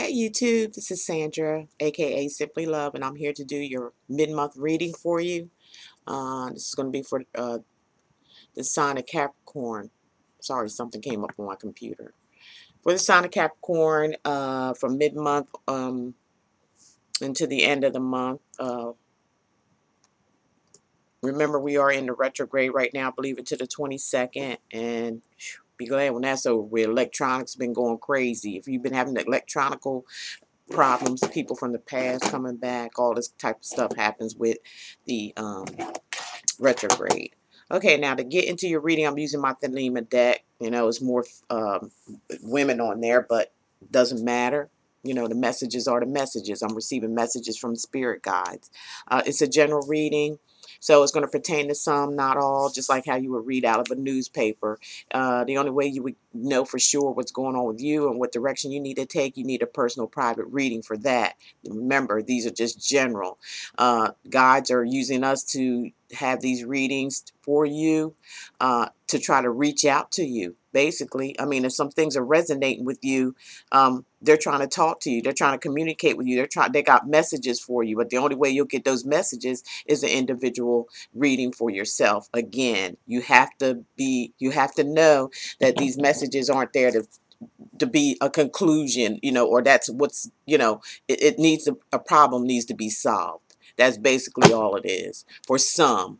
Hey YouTube, this is Sandra, aka Simply Love, and I'm here to do your mid-month reading for you. This is going to be for the sign of Capricorn. Sorry, something came up on my computer. For the sign of Capricorn, from mid-month into the end of the month. Remember, we are in the retrograde right now, I believe it to the 22nd, and be glad when that's over with. Electronics been going crazy. If you've been having the electronical problems, people from the past coming back, all this type of stuff happens with the retrograde. Okay, now to get into your reading, I'm using my Thelema deck. You know, it's more women on there, but doesn't matter. You know, the messages are the messages. I'm receiving messages from spirit guides. It's a general reading, so it's going to pertain to some, not all, just like how you would read out of a newspaper. The only way you would know for sure what's going on with you and what direction you need to take, you need a personal private reading for that. Remember, these are just general. Guides are using us to have these readings for you, to try to reach out to you. Basically, I mean, if some things are resonating with you, they're trying to talk to you. They're trying to communicate with you. They got messages for you, but the only way you'll get those messages is an individual reading for yourself. Again, you have to know that these messages aren't there to be a conclusion, you know, or that's what's, you know, it needs a problem needs to be solved. That's basically all it is. For some,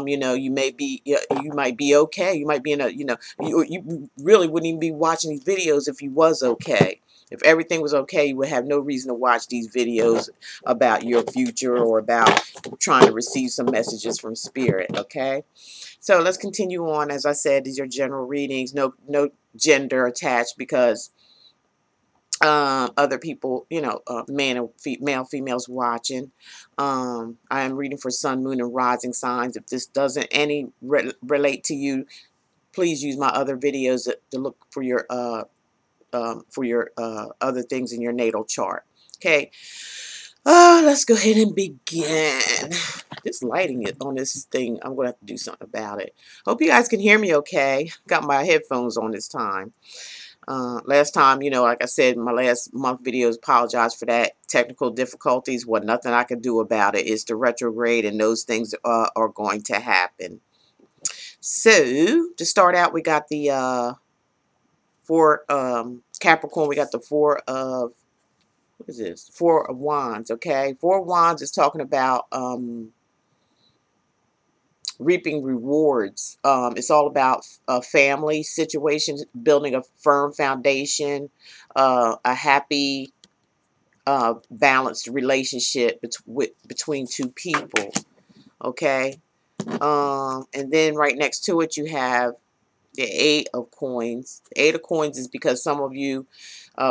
you know, you might be okay. You might be in a, you know, you really wouldn't even be watching these videos if you was okay. If everything was okay, you would have no reason to watch these videos about your future or about trying to receive some messages from spirit, okay? So let's continue on. As I said, these are general readings, no gender attached, because other people, you know, male, females watching. I am reading for sun, moon, and rising signs. If this doesn't relate to you, please use my other videos to look for your other things in your natal chart. Okay. Let's go ahead and begin. This lighting on this thing, I'm going to have to do something about it. Hope you guys can hear me okay. Got my headphones on this time. Last time, you know, like I said in my last month videos, apologize for that. Technical difficulties, well, nothing I can do about it. It's the retrograde, and those things are going to happen. So, to start out, we got the for Capricorn, we got the Four of, what is this? Four of Wands, okay? Four of Wands is talking about reaping rewards. It's all about family situations, building a firm foundation, a happy, balanced relationship between two people. Okay. And then right next to it, you have the Eight of Coins. The Eight of Coins is because some of you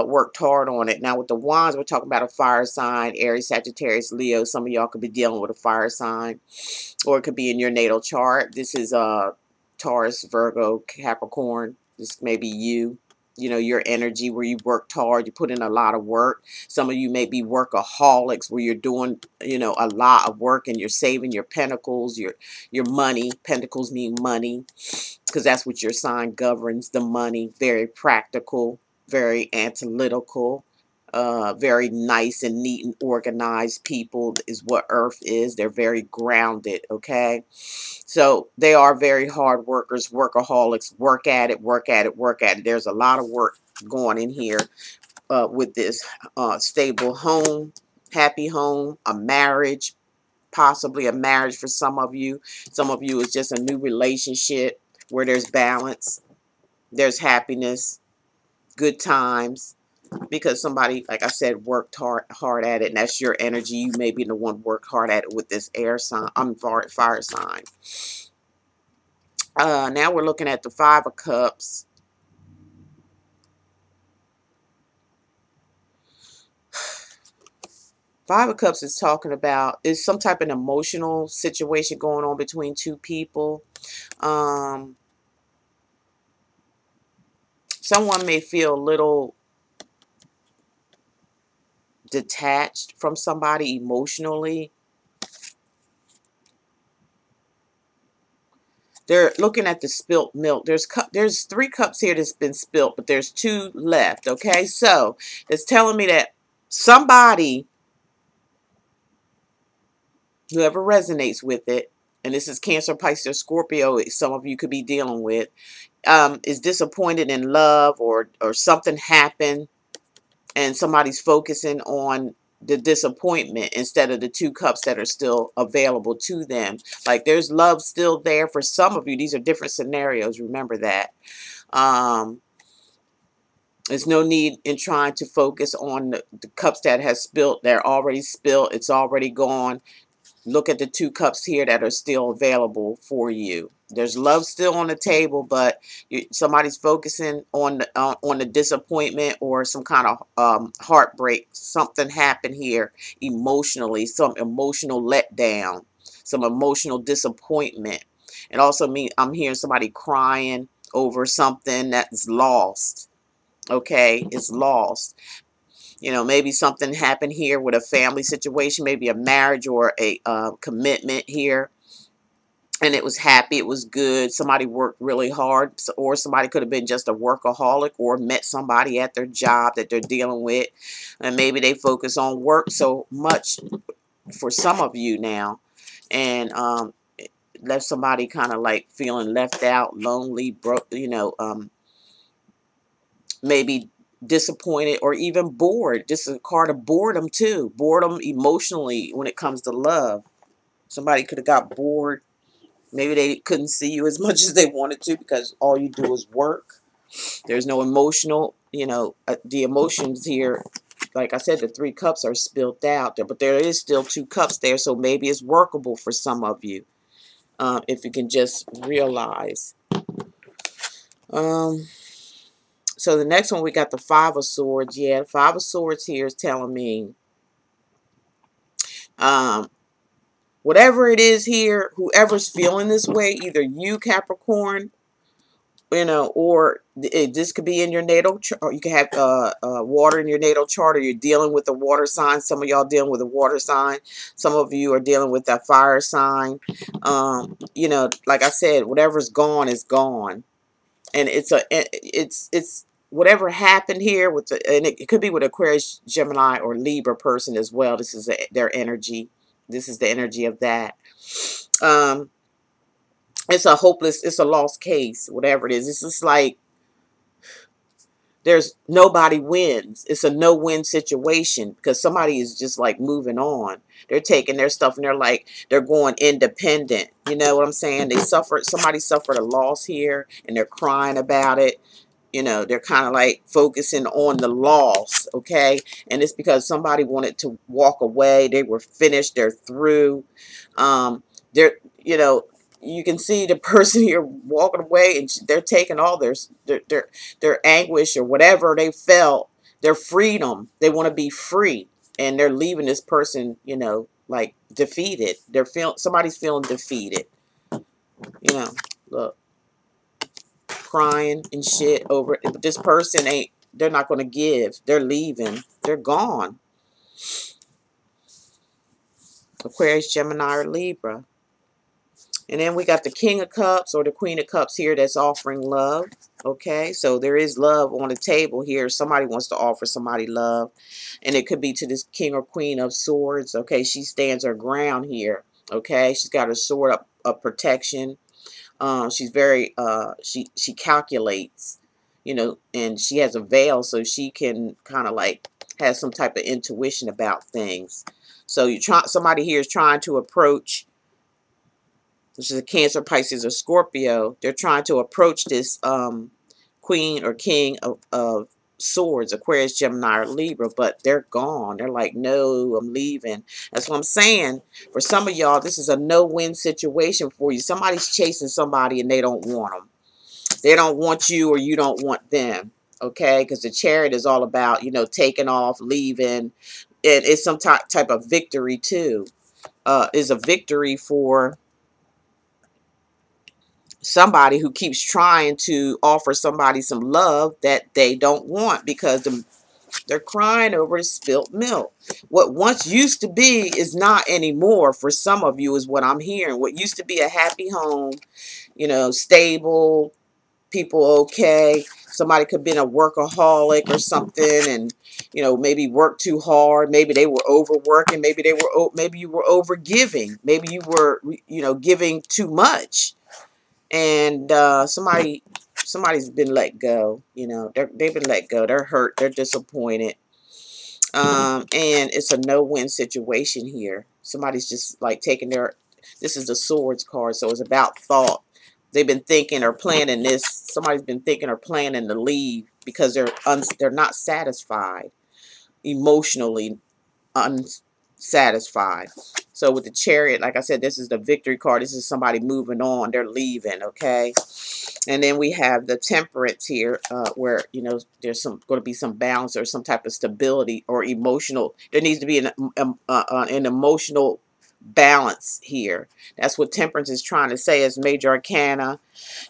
worked hard on it. Now with the Wands, we're talking about a fire sign, Aries, Sagittarius, Leo. Some of y'all could be dealing with a fire sign, or it could be in your natal chart. This is Taurus, Virgo, Capricorn. This may be you. You know, your energy where you worked hard, you put in a lot of work. Some of you may be workaholics where you're doing, you know, a lot of work and you're saving your pentacles, your money. Pentacles mean money, because that's what your sign governs, the money. Very practical, very analytical, very nice and neat and organized people is what Earth is. They're very grounded, okay? So they are very hard workers, workaholics, work at it, work at it, work at it. There's a lot of work going in here with this stable home, happy home, a marriage, possibly a marriage for some of you. Some of you is just a new relationship where there's balance, there's happiness, good times, because somebody, like I said, worked hard at it, and that's your energy. You may be the one worked hard at it with this air sign, fire sign. Now we're looking at the Five of Cups. Five of Cups is talking about is some type of emotional situation going on between two people. Someone may feel a little detached from somebody emotionally. They're looking at the spilt milk. There's 3 cups here that's been spilt, but there's 2 left. Okay, so it's telling me that somebody, whoever resonates with it, and this is Cancer, Pisces, or Scorpio, some of you could be dealing with, is disappointed in love, or something happened, and somebody's focusing on the disappointment instead of the 2 cups that are still available to them. Like, there's love still there for some of you. These are different scenarios. Remember that. There's no need in trying to focus on the cups that has spilled. They're already spilled. It's already gone. Look at the 2 cups here that are still available for you. There's love still on the table, but somebody's focusing on the disappointment or some kind of heartbreak. Something happened here emotionally, some emotional letdown, some emotional disappointment. It also means I'm hearing somebody crying over something that's lost. Okay, it's lost. You know, maybe something happened here with a family situation, maybe a marriage or a commitment here. And it was happy, it was good. Somebody worked really hard, or somebody could have been just a workaholic, or met somebody at their job that they're dealing with. And maybe they focus on work so much for some of you now. And left somebody kind of like feeling left out, lonely, broke, maybe disappointed or even bored. This is a card of boredom too. Boredom emotionally when it comes to love. Somebody could have got bored. Maybe they couldn't see you as much as they wanted to because all you do is work. There's no emotional, the emotions here. Like I said, the 3 cups are spilled out there, but there is still 2 cups there. So maybe it's workable for some of you. If you can just realize. So the next one, we got the 5 of Swords. Yeah, the 5 of Swords here is telling me, whatever it is here, whoever's feeling this way, either you, Capricorn, or this could be in your natal chart, or you can have water in your natal chart, or you're dealing with a water sign. Some of y'all dealing with a water sign. Some of you are dealing with a fire sign. Like I said, whatever's gone is gone. And it's whatever happened here with and it could be with Aquarius, Gemini, or Libra person as well. This is their energy. This is the energy of that. It's a lost case, whatever it is. It's just like there's nobody wins. It's a no-win situation because somebody is just like moving on. They're taking their stuff and they're going independent. You know what I'm saying? Somebody suffered a loss here and they're crying about it. They're kind of like focusing on the loss, okay? And it's because somebody wanted to walk away. They were finished. They're through. They're, you can see the person here walking away, and they're taking all their anguish or whatever they felt, their freedom. They want to be free, and they're leaving this person, like defeated. Somebody's feeling defeated. Look, crying and shit over it. But this person they're not going to give. They're leaving. They're gone. Aquarius, Gemini, or Libra. And then we got the King of Cups or the Queen of Cups here that's offering love. Okay, so there is love on the table here. Somebody wants to offer somebody love. And it could be to this King or Queen of Swords. Okay, she stands her ground here. Okay, she's got her sword up of protection. She's very, she calculates, and she has a veil so she can kind of like have some type of intuition about things. So somebody here is trying to approach, which is a Cancer, Pisces, or Scorpio. They're trying to approach this Queen or King of Swords, Aquarius, Gemini, or Libra, but they're gone. They're like, no, I'm leaving. That's what I'm saying. For some of y'all, this is a no-win situation for you. Somebody's chasing somebody and they don't want them. They don't want you or you don't want them. Okay? Because the Chariot is all about, taking off, leaving. And it's some type of victory too. Is a victory for somebody who keeps trying to offer somebody some love that they don't want, because They're crying over spilt milk. What once used to be is not anymore for some of you is what I'm hearing. What used to be a happy home, you know, stable, people okay. Somebody could have been a workaholic or something and, you know, maybe worked too hard. Maybe they were overworking. Maybe maybe you were over giving. Maybe you were, you know, giving too much. And somebody's been let go. You know, they've been let go. They're hurt. They're disappointed. And it's a no-win situation here. Somebody's just like taking their, this is the swords card, so it's about thought. They've been thinking or planning this. Somebody's been thinking or planning to leave because they're not satisfied, emotionally unsatisfied. So with the Chariot, like I said, this is the victory card. This is somebody moving on. They're leaving, okay? And then we have the Temperance here, where, you know, there's going to be some balance or some type of stability or emotional. There needs to be an emotional balance here. That's what Temperance is trying to say as major arcana.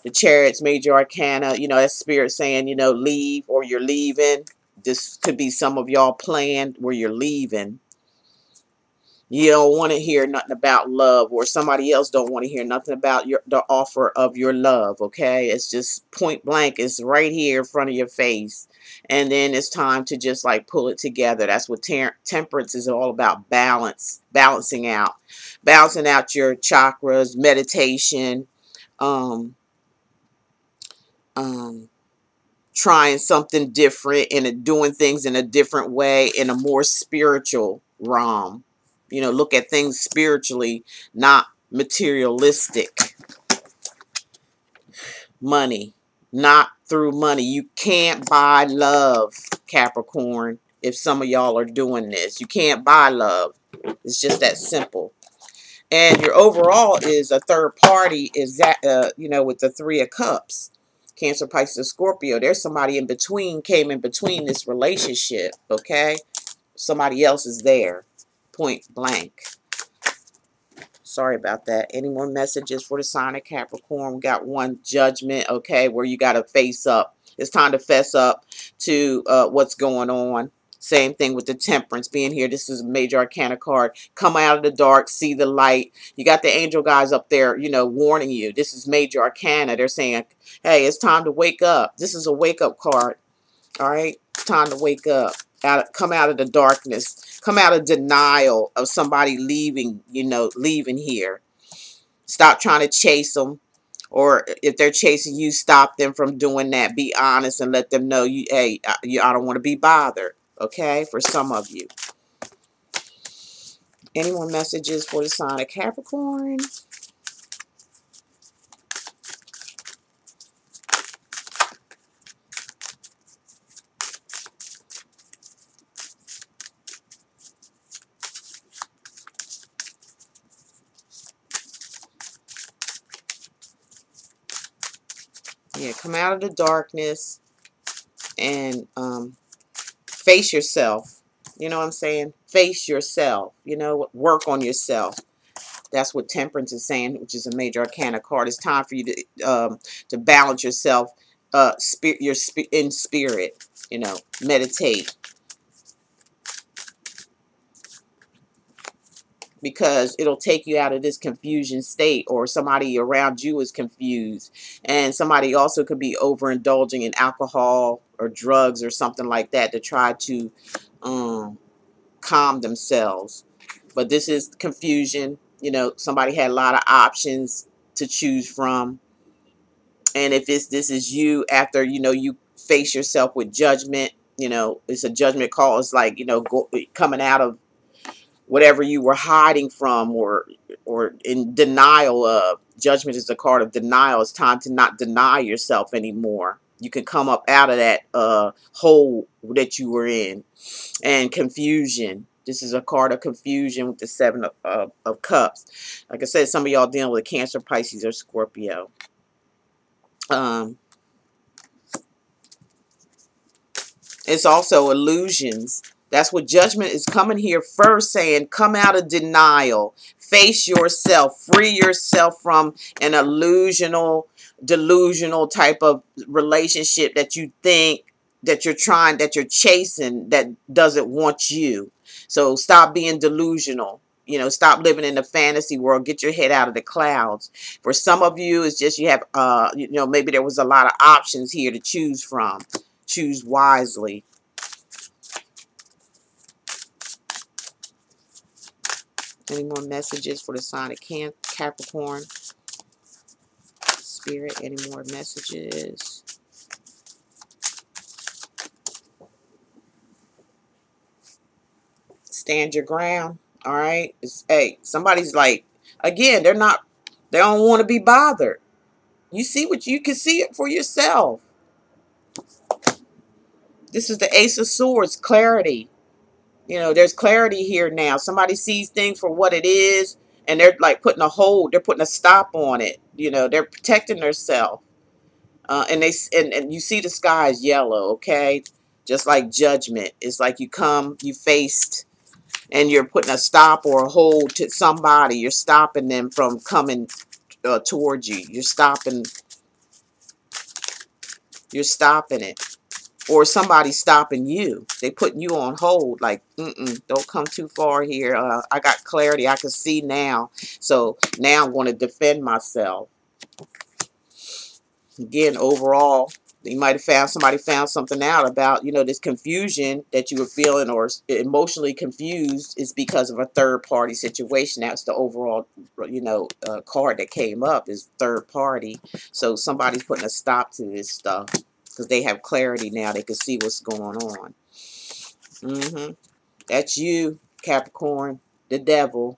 The Chariot's major arcana. You know, that's Spirit saying, you know, leave or you're leaving. This could be some of y'all planned where you're leaving. You don't want to hear nothing about love, or somebody else don't want to hear nothing about the offer of your love, okay? It's just point blank. It's right here in front of your face. And then it's time to just like pull it together. That's what Temperance is all about, balance, balancing out your chakras, meditation, trying something different and doing things in a different way, in a more spiritual realm. You know, look at things spiritually, not materialistic. Money, not through money. You can't buy love, Capricorn, if some of y'all are doing this. You can't buy love. It's just that simple. And your overall is a third party, is that, you know, with the Three of Cups. Cancer, Pisces, Scorpio. There's somebody in between, came in between this relationship, okay? Somebody else is there. Point blank. Sorry about that. Any more messages for the sign of Capricorn? We got one, Judgment, okay, where you got to face up. It's time to fess up to what's going on. Same thing with the Temperance being here. This is a major arcana card. Come out of the dark, see the light. You got the angel guys up there, you know, warning you. This is major arcana. They're saying, hey, it's time to wake up. This is a wake-up card. All right? It's time to wake up. Come out of the darkness. Come out of denial of somebody leaving, you know, leaving here. Stop trying to chase them. Or if they're chasing you, stop them from doing that. Be honest and let them know, hey, I don't want to be bothered. Okay? For some of you. Any more messages for the sign of Capricorn? Yeah, come out of the darkness and face yourself. You know what I'm saying? Face yourself. You know, work on yourself. That's what Temperance is saying, which is a major arcana card. It's time for you to balance yourself, in spirit. You know, meditate, because it'll take you out of this confusion state, or somebody around you is confused, and somebody also could be overindulging in alcohol or drugs or something like that to try to calm themselves. But this is confusion. You know, somebody had a lot of options to choose from. And if this is you, after, you know, you face yourself with judgment, you know, it's a judgment call. It's like, you know, coming out of whatever you were hiding from or in denial of. Judgment is the card of denial. It's time to not deny yourself anymore. You can come up out of that hole that you were in. And confusion. This is a card of confusion with the Seven of Cups. Like I said, some of y'all dealing with Cancer, Pisces, or Scorpio. It's also illusions. That's what Judgment is coming here first, saying, come out of denial. Face yourself. Free yourself from an delusional type of relationship that you think that you're trying, that you're chasing, that doesn't want you. So stop being delusional. You know, stop living in the fantasy world. Get your head out of the clouds. For some of you, it's just you have, you know, maybe there was a lot of options here to choose from. Choose wisely. Any more messages for the sign of Capricorn? Spirit, any more messages? Stand your ground. All right. Hey, somebody's like, again, they don't want to be bothered. You see what you can see it for yourself. This is the Ace of Swords, clarity. You know, there's clarity here now. Somebody sees things for what it is, and they're like putting a hold, they're putting a stop on it. You know, they're protecting themselves. And you see the sky is yellow, okay? Just like judgment. It's like you faced, and you're putting a stop or a hold to somebody. You're stopping them from coming towards you. You're stopping it. Or somebody stopping you. They putting you on hold. Like, don't come too far here. I got clarity. I can see now. So now I'm going to defend myself. Again, overall, you might have somebody found something out about, you know, this confusion that you were feeling, or emotionally confused, is because of a third party situation. That's the overall, you know, card that came up is third party. So somebody's putting a stop to this stuff because they have clarity now. They can see what's going on. That's you, Capricorn, the devil.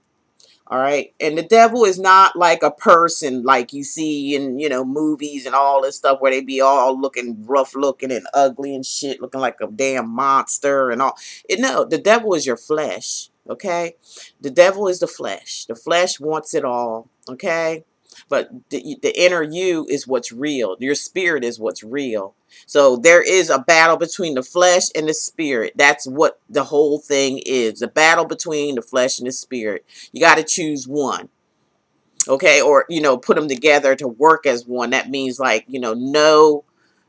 All right. And the devil is not like a person like you see in, you know, movies and all this stuff where they be all looking rough looking and ugly and shit, looking like a damn monster and all. No, the devil is your flesh. Okay. The devil is the flesh. The flesh wants it all. Okay. But the inner you is what's real. Your spirit is what's real. So there is a battle between the flesh and the spirit. That's what the whole thing is. The battle between the flesh and the spirit. You got to choose one. Okay. Or, you know, put them together to work as one. That means, like, you know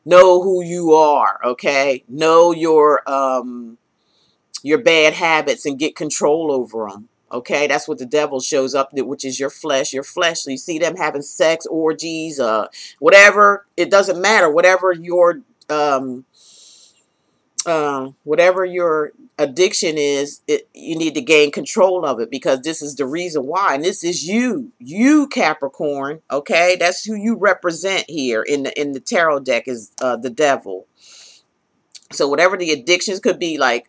who you are. Okay. Know your bad habits and get control over them. Okay, that's what the devil shows up, which is your flesh. Your flesh. So you see them having sex, orgies, whatever. It doesn't matter. Whatever your addiction is, you need to gain control of it, because this is the reason why. And this is you Capricorn. Okay, that's who you represent here in the tarot deck, is the devil. So whatever the addictions could be, like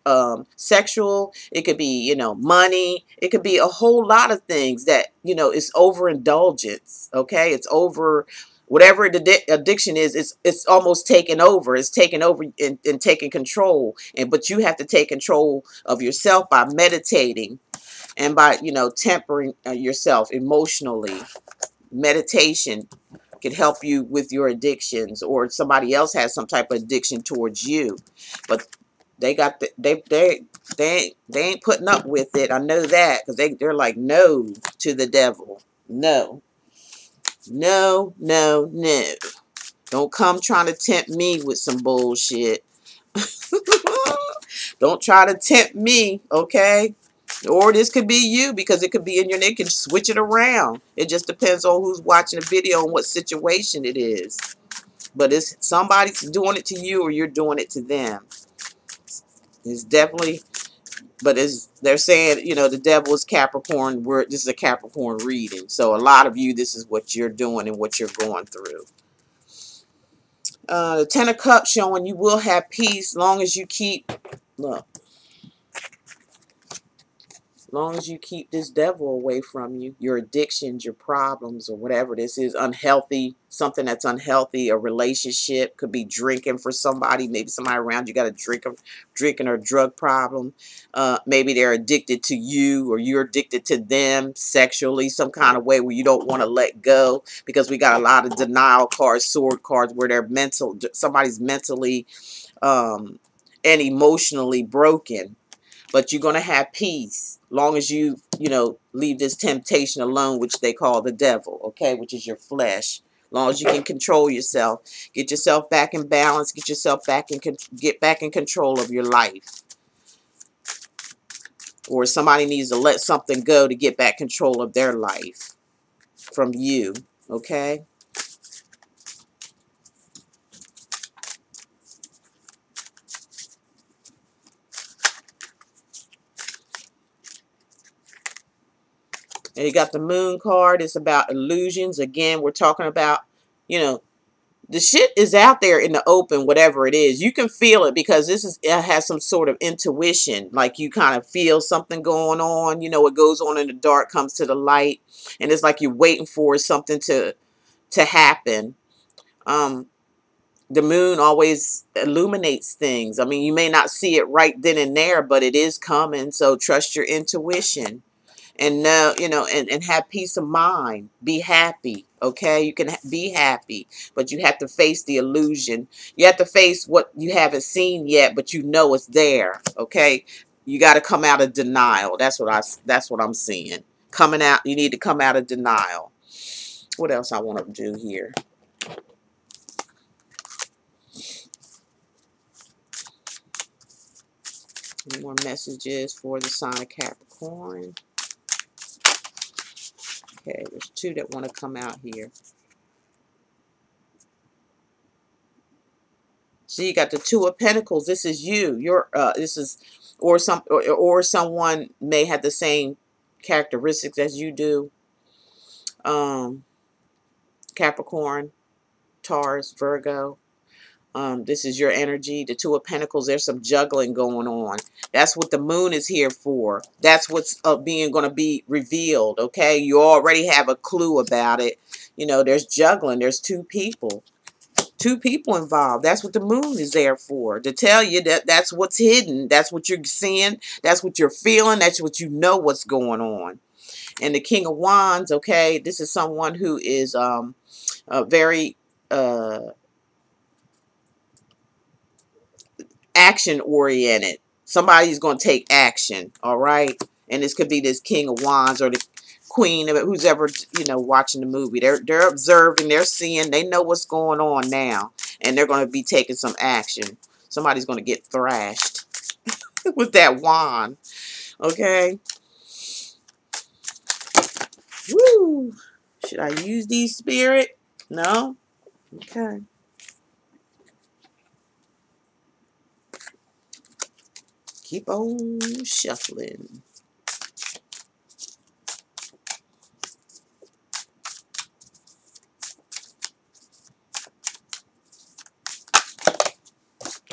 sexual, it could be, you know, money, it could be a whole lot of things that, you know, it's overindulgence. Okay, it's over. Whatever the addiction is, it's almost taken over. It's taken over and taking control. But you have to take control of yourself by meditating and by, you know, tempering yourself emotionally. Meditation can help you with your addictions, or somebody else has some type of addiction towards you, but they got they ain't putting up with it. I know that, because they're like, no to the devil. No, no, no, no. Don't come trying to tempt me with some bullshit. Don't try to tempt me, okay? Or this could be you, because it could be in your neck. You can switch it around. It just depends on who's watching the video and what situation it is. But it's somebody's doing it to you, or you're doing it to them. It's definitely, but they're saying, you know, the devil is Capricorn. This is a Capricorn reading. So a lot of you, this is what you're doing and what you're going through. The Ten of Cups showing you will have peace long as you keep, look, long as you keep this devil away from you, your addictions, your problems, or whatever this is, unhealthy, something that's unhealthy, a relationship, could be drinking for somebody, maybe somebody around you got a drinking or drug problem. Maybe they're addicted to you, or you're addicted to them sexually, some kind of way where you don't want to let go, because we got a lot of denial cards, sword cards, where somebody's mentally and emotionally broken. But you're going to have peace long as you know, leave this temptation alone, which they call the devil, okay, which is your flesh, long as you can control yourself. Get yourself back in balance. Get yourself back in, get back in control of your life. Or somebody needs to let something go to get back control of their life from you. Okay? And you got the moon card. It's about illusions. Again, we're talking about, you know, the shit is out there in the open, whatever it is. You can feel it because it has some sort of intuition. Like you kind of feel something going on. You know, what goes on in the dark comes to the light. And it's like you're waiting for something to happen. The moon always illuminates things. I mean, you may not see it right then and there, but it is coming. So trust your intuition. And know, you know, and have peace of mind. Be happy, okay? You can be happy, but you have to face the illusion. You have to face what you haven't seen yet, but you know it's there, okay? You got to come out of denial. That's what I'm seeing. Coming out, you need to come out of denial. What else I want to do here? Any more messages for the sign of Capricorn? Okay, there's two that want to come out here. So you got the Two of Pentacles. This is you. This is, or someone may have the same characteristics as you do. Capricorn, Taurus, Virgo. This is your energy. The Two of Pentacles. There's some juggling going on. That's what the moon is here for. That's what's going to be revealed. Okay, you already have a clue about it. You know, there's juggling. There's two people. Two people involved. That's what the moon is there for. To tell you that that's what's hidden. That's what you're seeing. That's what you're feeling. That's what you know what's going on. And the King of Wands, okay, this is someone who is very action oriented. Somebody's going to take action, all right? And this could be this King of Wands or the Queen of it, who's ever, you know, watching the movie. They're observing, they're seeing, they know what's going on now, and they're going to be taking some action. Somebody's going to get thrashed with that wand. Okay. Woo. Should I use these, Spirit? No? Okay. Keep on shuffling.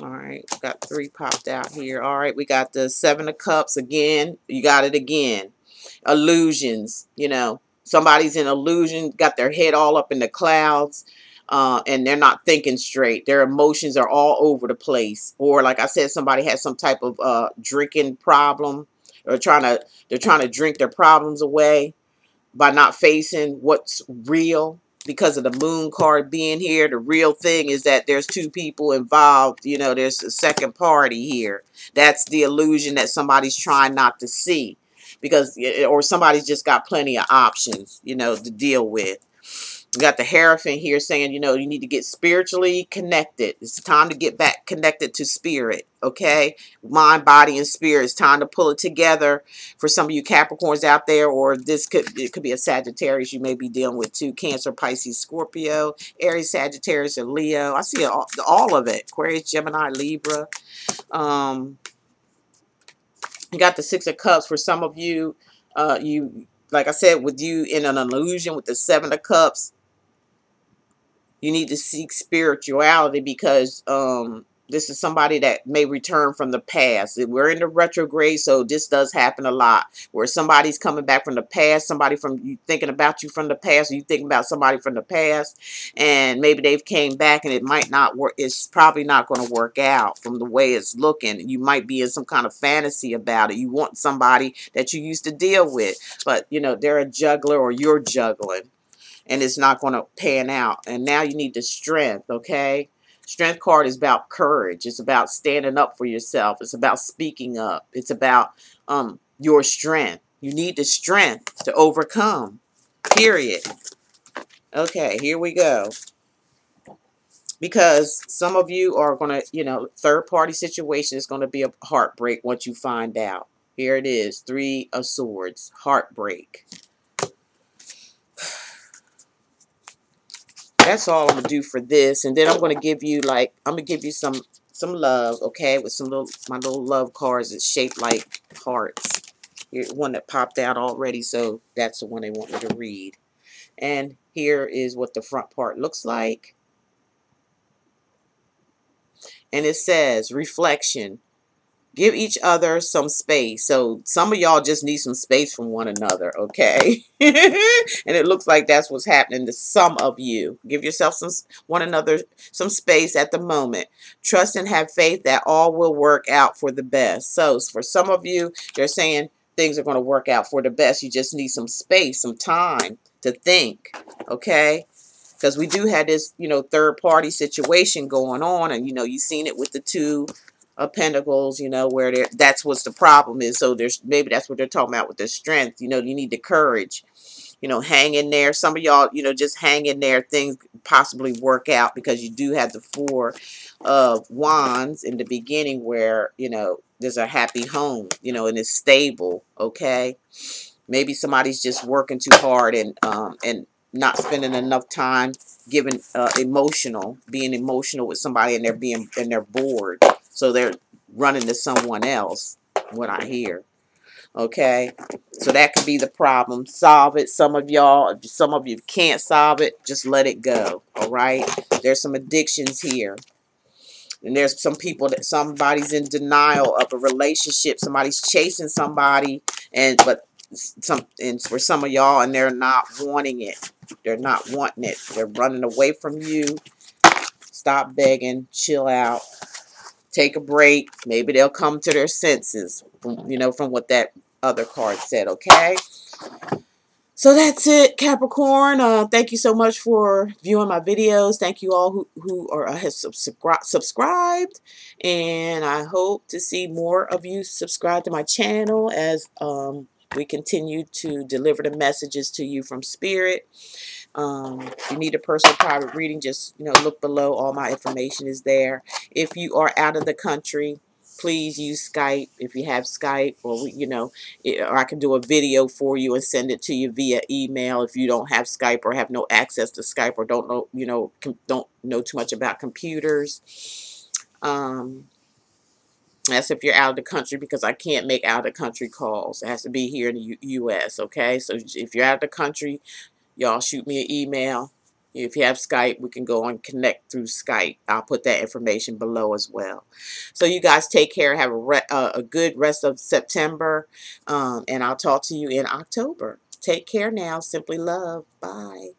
All right, got three popped out here. All right, we got the Seven of Cups again. You got it again. Illusions, you know. Somebody's in illusion, got their head all up in the clouds, and they're not thinking straight. Their emotions are all over the place. Or like I said, somebody has some type of drinking problem, or they're trying to drink their problems away by not facing what's real. Because of the moon card being here, the real thing is that there's two people involved. You know, there's a second party here. That's the illusion that somebody's trying not to see. Because, or somebody's just got plenty of options, you know, to deal with. We got the Hierophant here saying, you know, you need to get spiritually connected. It's time to get back connected to spirit, okay? Mind, body, and spirit. It's time to pull it together for some of you Capricorns out there, or it could be a Sagittarius you may be dealing with too. Cancer, Pisces, Scorpio, Aries, Sagittarius, and Leo. I see all of it. Aquarius, Gemini, Libra. You got the Six of Cups for some of you. Like I said, with you in an illusion with the Seven of Cups, you need to seek spirituality because this is somebody that may return from the past. We're in the retrograde, so this does happen a lot. Where somebody's coming back from the past, somebody from you thinking about you from the past, or you thinking about somebody from the past, and maybe they've came back and it might not work. It's probably not going to work out from the way it's looking. You might be in some kind of fantasy about it. You want somebody that you used to deal with, but you know they're a juggler or you're juggling. And it's not going to pan out. And now you need the strength, okay? Strength card is about courage. It's about standing up for yourself. It's about speaking up. It's about your strength. You need the strength to overcome, period. Okay, here we go. Because some of you are going to, you know, third party situation is going to be a heartbreak once you find out. Here it is, Three of Swords, heartbreak. That's all I'm going to do for this. And then I'm going to give you, like, I'm going to give you some love, okay, with some little, my little love cards that's shaped like hearts. Here's one that popped out already, so that's the one they want me to read. And here is what the front part looks like. And it says, reflection. Give each other some space. So some of y'all just need some space from one another, okay? And it looks like that's what's happening to some of you. Give yourself one another some space at the moment. Trust and have faith that all will work out for the best. So for some of you, they're saying things are going to work out for the best. You just need some space, some time to think, okay? Because we do have this, you know, third party situation going on, and you know, you've seen it with the Two of Pentacles, you know, where that's what's the problem is. So there's, maybe that's what they're talking about with the strength. You know, you need the courage. You know, hang in there. Some of y'all, you know, just hang in there. Things possibly work out because you do have the Four of Wands in the beginning, where, you know, there's a happy home, you know, and it's stable. Okay, maybe somebody's just working too hard and not spending enough time giving being emotional with somebody, and they're bored, so they're running to someone else. What I hear, okay, so that could be the problem. Solve it. Some of you can't solve it. Just let it go. All right. There's some addictions here. And there's some people that somebody's in denial of a relationship. Somebody's chasing somebody, and for some of y'all, and they're not wanting it. They're not wanting it. They're running away from you. Stop begging. Chill out. Take a break. Maybe they'll come to their senses. You know, from what that other card said. Okay. So that's it, Capricorn. Thank you so much for viewing my videos. Thank you all who have subscribed. And I hope to see more of you subscribe to my channel as we continue to deliver the messages to you from Spirit. If you need a personal private reading, just, you know, look below. All my information is there. If you are out of the country, please use Skype if you have Skype, or you know, or I can do a video for you and send it to you via email if you don't have Skype or have no access to Skype, or don't know, you know, don't know too much about computers. That's if you're out of the country, because I can't make out of the country calls. It has to be here in the U.S. Okay, so if you're out of the country, y'all shoot me an email. If you have Skype, we can go and connect through Skype. I'll put that information below as well. So you guys take care. Have a good rest of September. And I'll talk to you in October. Take care now. Simply love. Bye.